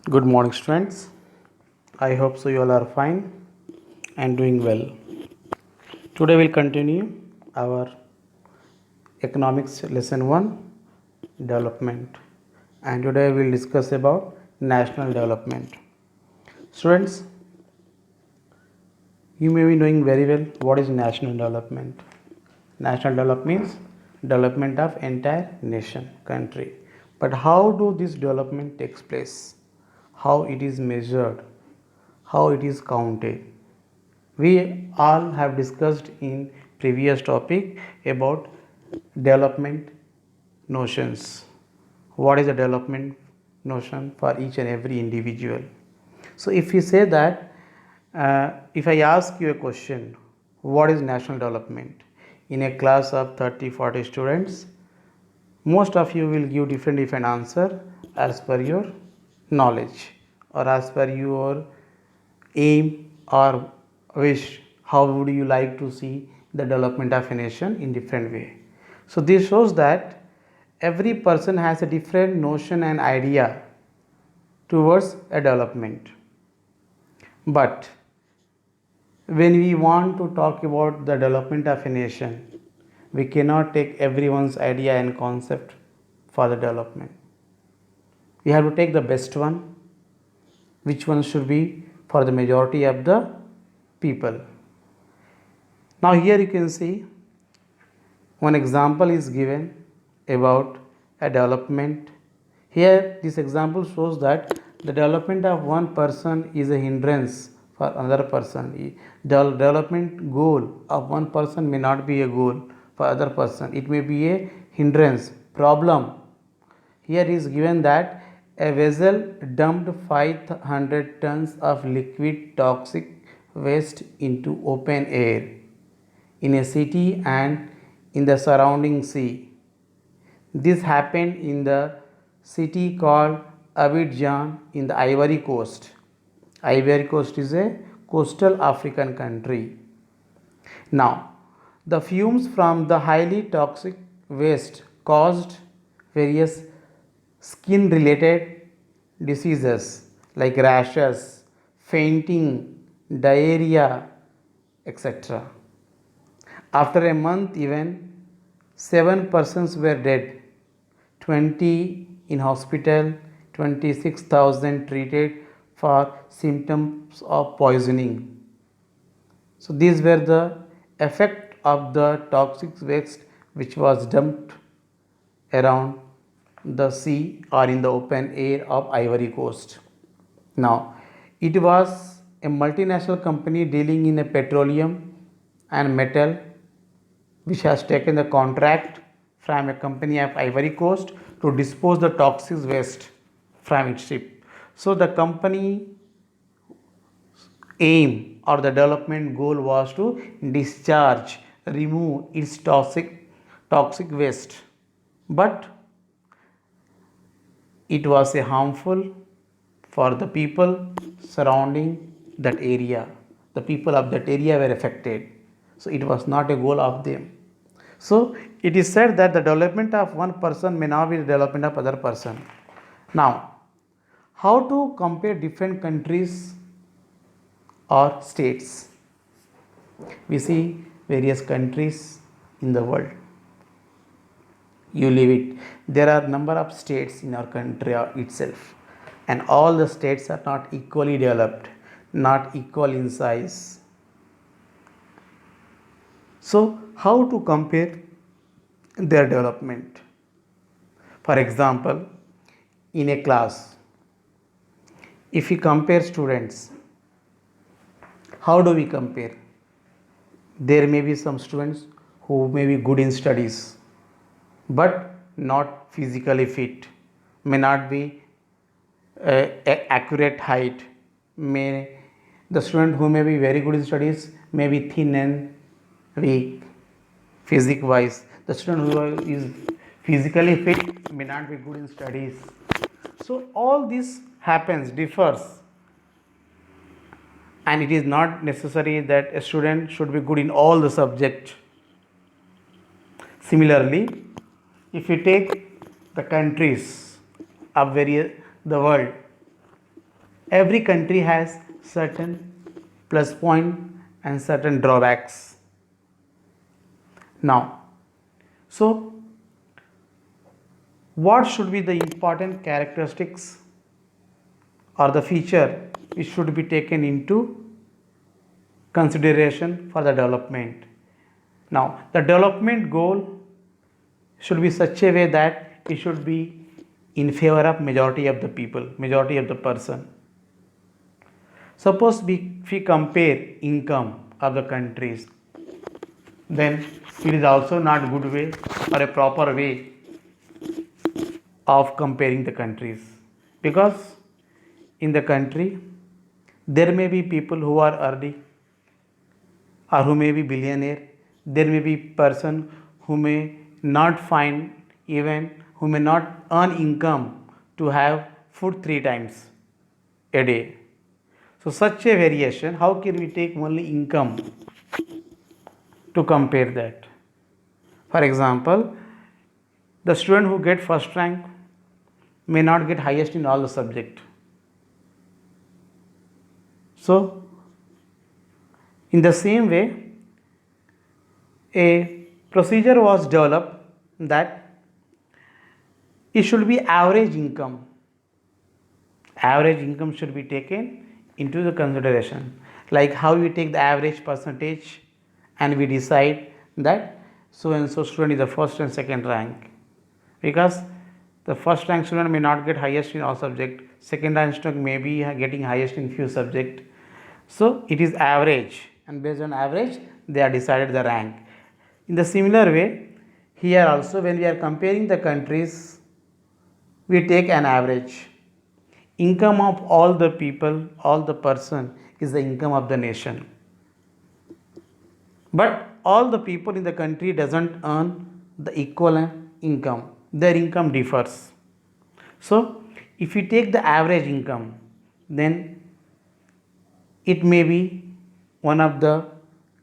Good morning, students. I hope so you all are fine and doing well. Today we'll continue our economics lesson 1 development, and today we'll discuss about national development. Students, you may be knowing very well what is national development. National development means development of entire nation, country. But how do this development takes place? How it is measured? How it is counted? We all have discussed in previous topic about development notions. What is a development notion for each and every individual? So if you say that, if I ask you a question, what is national development? In a class of 30-40 students, most of you will give different answer as per your knowledge or as per your aim or wish. How would you like to see the development of a nation in different way? So this shows that every person has a different notion and idea towards a development. But when we want to talk about the development of a nation, we cannot take everyone's idea and concept for the development. We have to take the best one, which one should be for the majority of the people. Now here you can see one example is given about a development. Here this example shows that the development of one person is a hindrance for another person. The development goal of one person may not be a goal for other person. It may be a hindrance, problem. Here is given that a vessel dumped 500 tons of liquid toxic waste into open air in a city and in the surrounding sea. This happened in the city called Abidjan in the Ivory Coast. Ivory Coast is a coastal African country. Now, the fumes from the highly toxic waste caused various skin related diseases like rashes, fainting, diarrhea, etc. After a month, even 7 persons were dead, 20 in hospital, 26,000 treated for symptoms of poisoning. So these were the effect of the toxic waste which was dumped around the sea or in the open air of Ivory Coast. Now, it was a multinational company dealing in a petroleum and metal which has taken the contract from a company of Ivory Coast to dispose the toxic waste from its ship. So the company aim or the development goal was to discharge, remove its toxic waste, but it was a harmful for the people surrounding that area. The people of that area were affected, so it was not a goal of them. So it is said that the development of one person may not be the development of other person. Now, how to compare different countries or states? We see various countries in the world, you leave it, there are number of states in our country itself, and all the states are not equally developed, not equal in size. So how to compare their development? For example, in a class, if we compare students, how do we compare? There may be some students who may be good in studies but not physically fit, may not be accurate height, may the student who may be very good in studies may be thin and weak physique wise. The student who is physically fit may not be good in studies. So all this happens, differs, and it is not necessary that a student should be good in all the subjects. Similarly, if you take the countries of the world, Every country has certain plus point and certain drawbacks. Now, so what should be the important characteristics or the feature which should be taken into consideration for the development? Now, the development goal should be such a way that it should be in favor of majority of the people, majority of the person. Suppose if we compare income of the countries, then it is also not good way or a proper way of comparing the countries, because in the country there may be people who are earning or who may be billionaire, there may be person who may not find, even who may not earn income to have food 3 times a day. So such a variation, how can we take only income to compare that? For example, the student who get first rank may not get highest in all the subject. So in the same way, a procedure was developed that it should be average income. Average income should be taken into the consideration, like how we take the average percentage and we decide that so and so student is the first and second rank, because the first rank student may not get highest in all subject, second rank student may be getting highest in few subject. So it is average, and based on average they are decided the rank. In the similar way, here also when we are comparing the countries, we take an average. Income of all the people, all the person is the income of the nation. But all the people in the country doesn't earn the equal income. Their income differs. So if we take the average income, then it may be one of the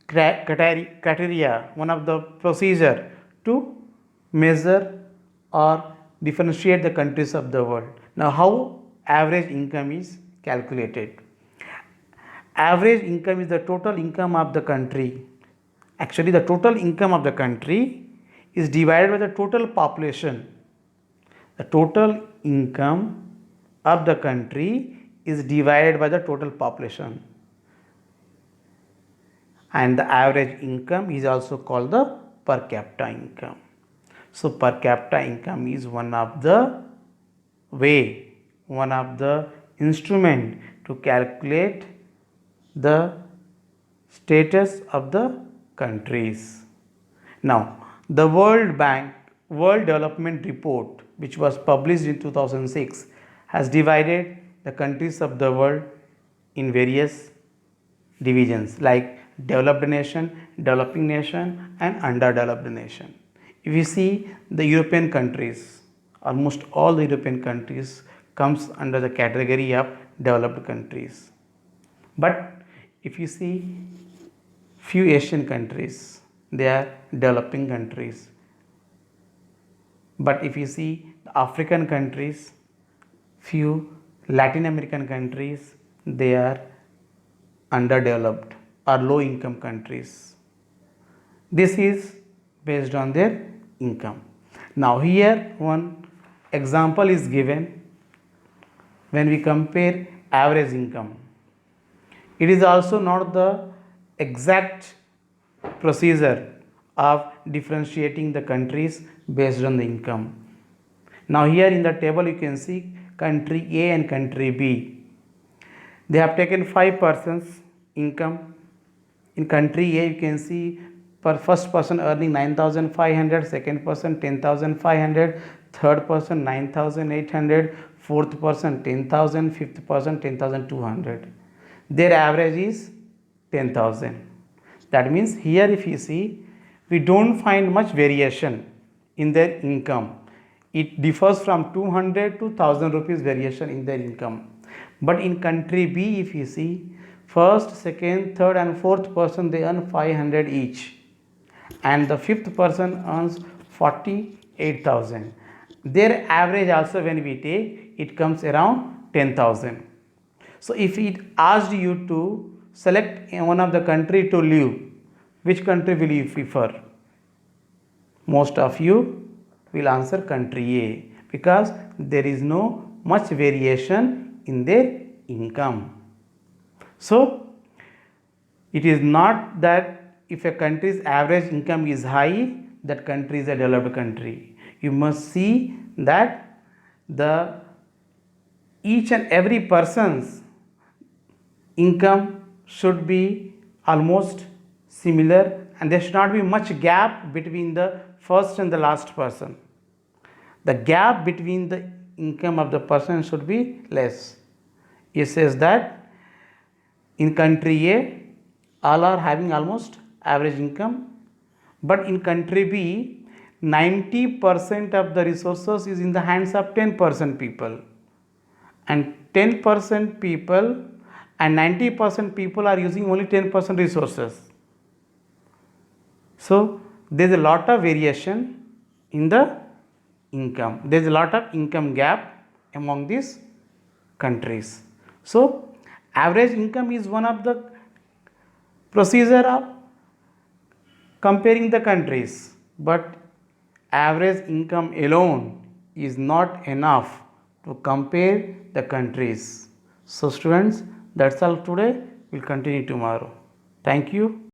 criteria, one of the procedure to measure or differentiate the countries of the world. Now, how average income is calculated? Average income is the total income of the country. Actually, the total income of the country is divided by the total population. The total income of the country is divided by the total population, and the average income is also called the per capita income. So per capita income is one of the way, one of the instrument to calculate the status of the countries. Now, the World Bank World Development Report, which was published in 2006, has divided the countries of the world in various divisions like developed nation, developing nation, and underdeveloped nation. If you see the European countries, almost all the European countries comes under the category of developed countries. But if you see few Asian countries, they are developing countries. But if you see the African countries, few Latin American countries, they are underdeveloped or low income countries. This is based on their income. Now here one example is given when we compare average income. It is also not the exact procedure of differentiating the countries based on the income. Now here in the table you can see country A and country B. They have taken 5 persons income. In country A you can see per first person earning 9,500, second person 10,500, third person 9,800, fourth person 10,000, fifth person 10,200. Their average is 10,000. That means here if you see, we don't find much variation in their income. It differs from 200 to 1000 rupees variation in their income. But in country B, if you see, first, second, third and fourth person they earn 500 each, and the fifth person earns 48,000. Their average also when we take, it comes around 10,000. So if it asked you to select one of the country to live, which country will you prefer? Most of you will answer country A because there is no much variation in their income. So it is not that if a country's average income is high, that country is a developed country. You must see that the each and every person's income should be almost similar and there should not be much gap between the first and the last person. The gap between the income of the person should be less. It says that in country A, all are having almost average income, but in country B, 90% of the resources is in the hands of 10% people, and 10% people and 90% people are using only 10% resources. So there is a lot of variation in the income. There is a lot of income gap among these countries. So average income is one of the procedure of comparing the countries, but average income alone is not enough to compare the countries. So students, that's all today. We'll continue tomorrow. Thank you.